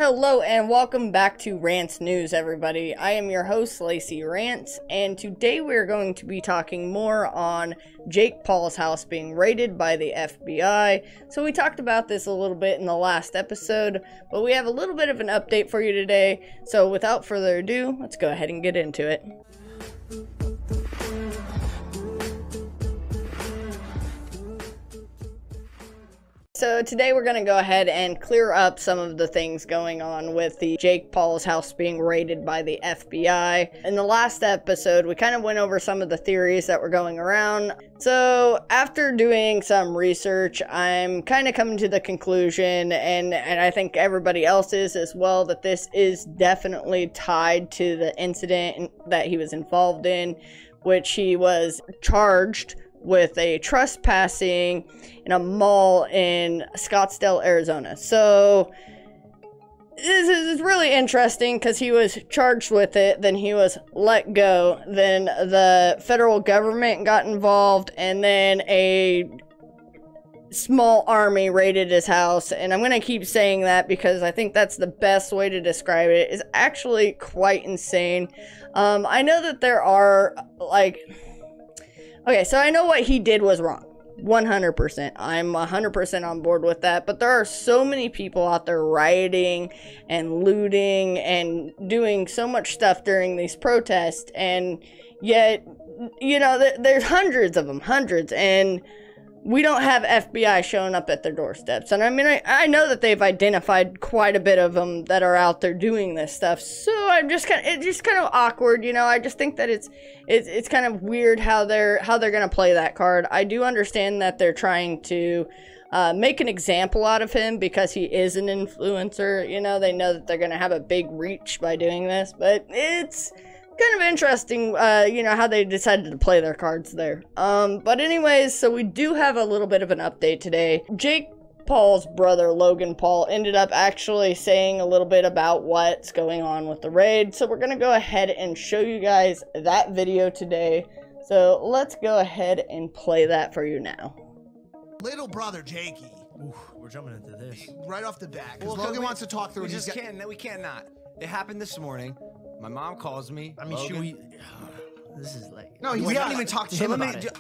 Hello and welcome back to Rants News, everybody. I am your host, Lacey Rants, and today we're going to be talking more on Jake Paul's house being raided by the FBI. So we talked about this a little bit in the last episode, but we have a little bit of an update for you today. So without further ado, let's go ahead and get into it. So today we're going to go ahead and clear up some of the things going on with the Jake Paul's house being raided by the FBI. In the last episode, we kind of went over some of the theories that were going around. So after doing some research, I'm kind of coming to the conclusion, and I think everybody else is as well, that this is definitely tied to the incident that he was involved in, which he was charged with a trespassing in a mall in Scottsdale, Arizona. So this is really interesting because he was charged with it, then he was let go, then the federal government got involved, and then a small army raided his house. And I'm going to keep saying that because I think that's the best way to describe it. It's actually quite insane. I know that there are okay, so I know what he did was wrong. 100%. I'm 100% on board with that. But there are so many people out there rioting and looting and doing so much stuff during these protests. And yet, you know, there's hundreds of them. Hundreds. And we don't have FBI showing up at their doorsteps. And I mean, I know that they've identified quite a bit of them that are out there doing this stuff. So I'm just it's just kind of awkward, you know. I just think that it's kind of weird how they're gonna play that card. I do understand that they're trying to make an example out of him because he is an influencer. You know, they know that they're gonna have a big reach by doing this, but it's kind of interesting, you know, how they decided to play their cards there. But anyways, so we do have a little bit of an update today. Jake Paul's brother, Logan Paul, ended up actually saying a little bit about what's going on with the raid. So we're going to go ahead and show you guys that video today. So let's go ahead and play that for you now. Little brother Jakey. Ooh, we're jumping into this. Right off the bat, because Logan wants to talk through it. We cannot. It happened this morning. My mom calls me. I mean, Logan. should we? This is like. No, you haven't even talked to him about it.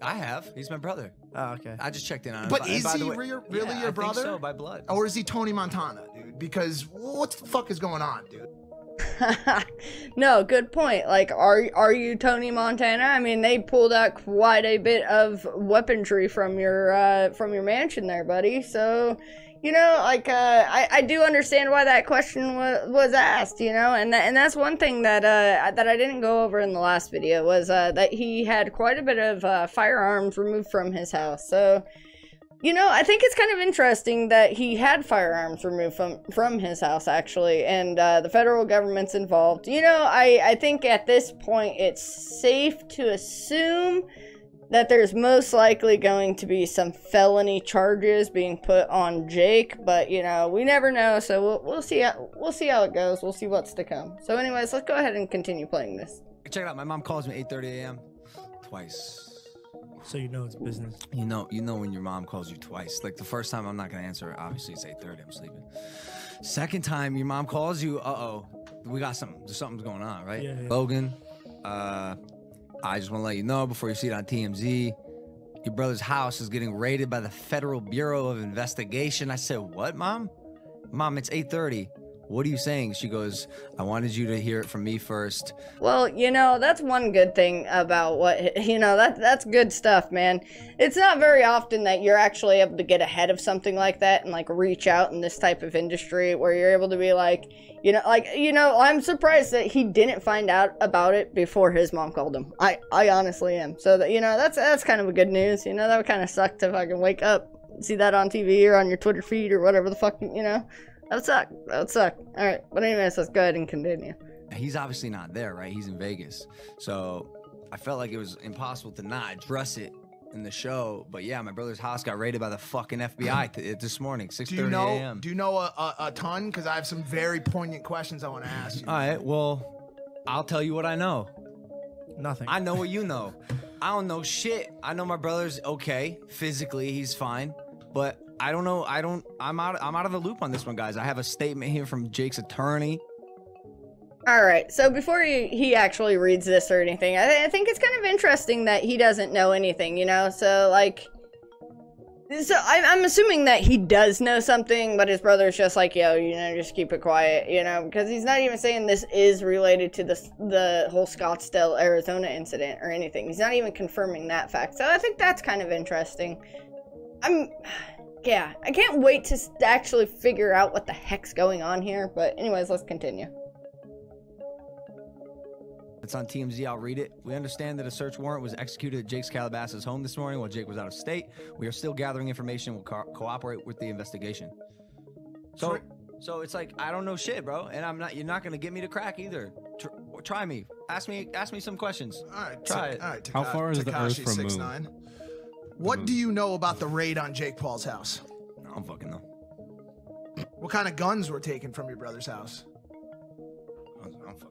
I have. He's my brother. Oh, okay. I just checked in on him. But is he really your I brother? think so, by blood. Or is he Tony Montana, dude? Because what the fuck is going on, dude? No, good point. Like, are you Tony Montana? I mean, they pulled out quite a bit of weaponry from your mansion there, buddy. So, you know, like, I do understand why that question was asked, you know, and that's one thing that I didn't go over in the last video was that he had quite a bit of firearms removed from his house. So, you know, I think it's kind of interesting that he had firearms removed from his house, actually, and the federal government's involved. You know, I think at this point it's safe to assume that there's most likely going to be some felony charges being put on Jake, but you know, we never know, so we'll see how it goes. We'll see what's to come. So anyways, let's go ahead and continue playing this. Check it out. My mom calls me 8:30 a.m. twice. So you know it's business. You know when your mom calls you twice. Like the first time I'm not gonna answer. Obviously it's 8:30. I'm sleeping. Second time your mom calls you. We got something. There's something's going on, right? Yeah. Logan. I just want to let you know before you see it on TMZ, your brother's house is getting raided by the Federal Bureau of Investigation. I said, what, Mom? Mom, it's 8:30. What are you saying? She goes, I wanted you to hear it from me first. Well, you know, that's one good thing about what, you know, that's good stuff, man. It's not very often that you're actually able to get ahead of something like that and like reach out in this type of industry where you're able to be like, you know, I'm surprised that he didn't find out about it before his mom called him. I honestly am. So that, you know, that's kind of a good news. You know, that would kind of suck to fucking wake up, see that on TV or on your Twitter feed or whatever the fuck, you know. That would suck. All right, but anyways, let's go ahead and continue. He's obviously not there, right? He's in Vegas. So I felt like it was impossible to not address it in the show. But yeah, my brother's house got raided by the fucking FBI this morning, 6:30 a.m. Do you know a ton? Because I have some very poignant questions I want to ask you. All right, well, I'll tell you what I know. Nothing. I know what you know. I don't know shit. I know my brother's okay. Physically, he's fine. But I don't know. I'm out of the loop on this one, guys. I have a statement here from Jake's attorney. All right, so before he actually reads this or anything, I think it's kind of interesting that he doesn't know anything, you know? So, like, so I'm assuming that he does know something, but his brother's just like, yo, you know, just keep it quiet, you know? Because he's not even saying this is related to the whole Scottsdale, Arizona incident or anything. He's not even confirming that fact. So I think that's kind of interesting. Yeah, I can't wait to actually figure out what the heck's going on here. But anyways, let's continue. It's on TMZ. I'll read it. We understand that a search warrant was executed at Jake's Calabasas home this morning while Jake was out of state. We are still gathering information and will cooperate with the investigation. So it's like, I don't know shit, bro. And you're not going to get me to crack either. Try me. Ask me some questions. All right. Try it. All right. How far is the Earth from Moon? 6'9". What do you know about the raid on Jake Paul's house? I don't fucking know. What kind of guns were taken from your brother's house? I don't fucking know.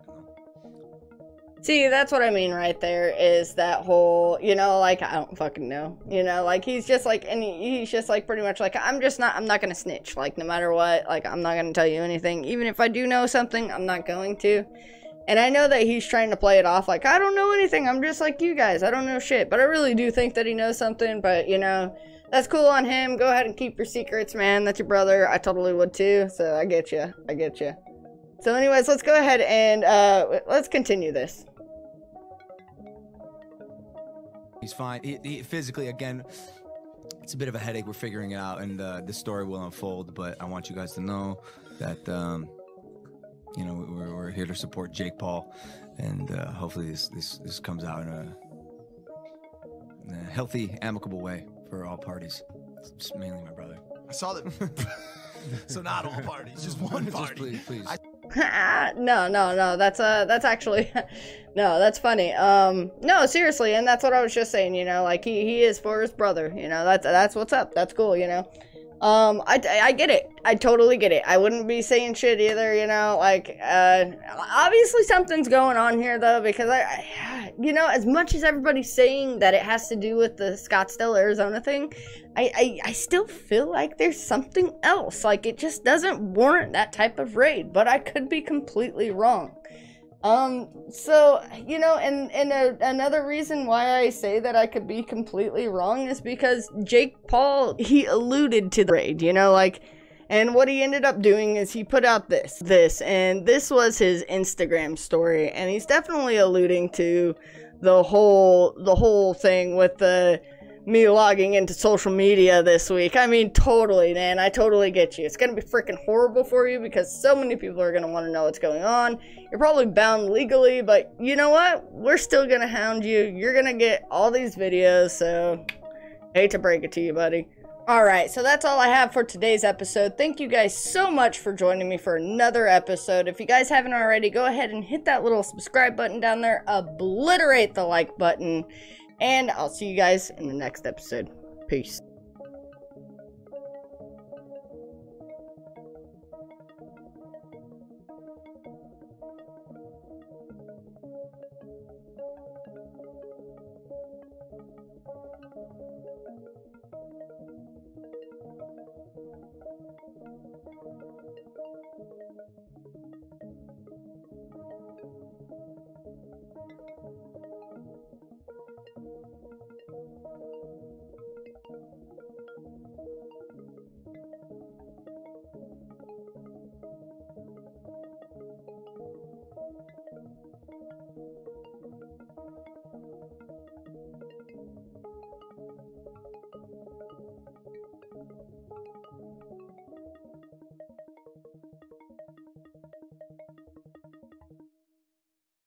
See, that's what I mean right there, is that whole, you know, like, I don't fucking know, you know, like, he's just like, and he's just like, pretty much like, I'm not gonna snitch, like, no matter what, like, I'm not gonna tell you anything, even if I do know something, I'm not going to, and I know that he's trying to play it off like, I don't know anything, I'm just like you guys, I don't know shit, but I really do think that he knows something, but, you know, that's cool on him, go ahead and keep your secrets, man, that's your brother, I totally would too, so I get you. So anyways, let's go ahead and, let's continue this. He's fine. He physically, again, it's a bit of a headache. We're figuring it out, and this story will unfold. But I want you guys to know that, you know, we're here to support Jake Paul, and hopefully this comes out in a healthy, amicable way for all parties. It's mainly my brother. I saw that. So not all parties, just one party. Just please. No, that's actually, no, that's funny. No, seriously, and that's what I was just saying, you know, like, he is for his brother, you know, that's what's up, that's cool, you know. I get it, I totally get it, I wouldn't be saying shit either, you know, like, obviously something's going on here, though, because you know, as much as everybody's saying that it has to do with the Scottsdale, Arizona thing, I still feel like there's something else, like, it just doesn't warrant that type of raid, but I could be completely wrong. So, you know, and another reason why I say that I could be completely wrong is because Jake Paul, he alluded to the raid, you know, like, and what he ended up doing is he put out and this was his Instagram story, and he's definitely alluding to the whole thing with me logging into social media this week. I mean, totally, man. I totally get you. It's gonna be freaking horrible for you because so many people are gonna want to know what's going on. You're probably bound legally, but you know what? We're still gonna hound you. You're gonna get all these videos, so hate to break it to you, buddy. Alright, so that's all I have for today's episode. Thank you guys so much for joining me for another episode. If you guys haven't already, go ahead and hit that little subscribe button down there. Obliterate the like button. And I'll see you guys in the next episode. Peace.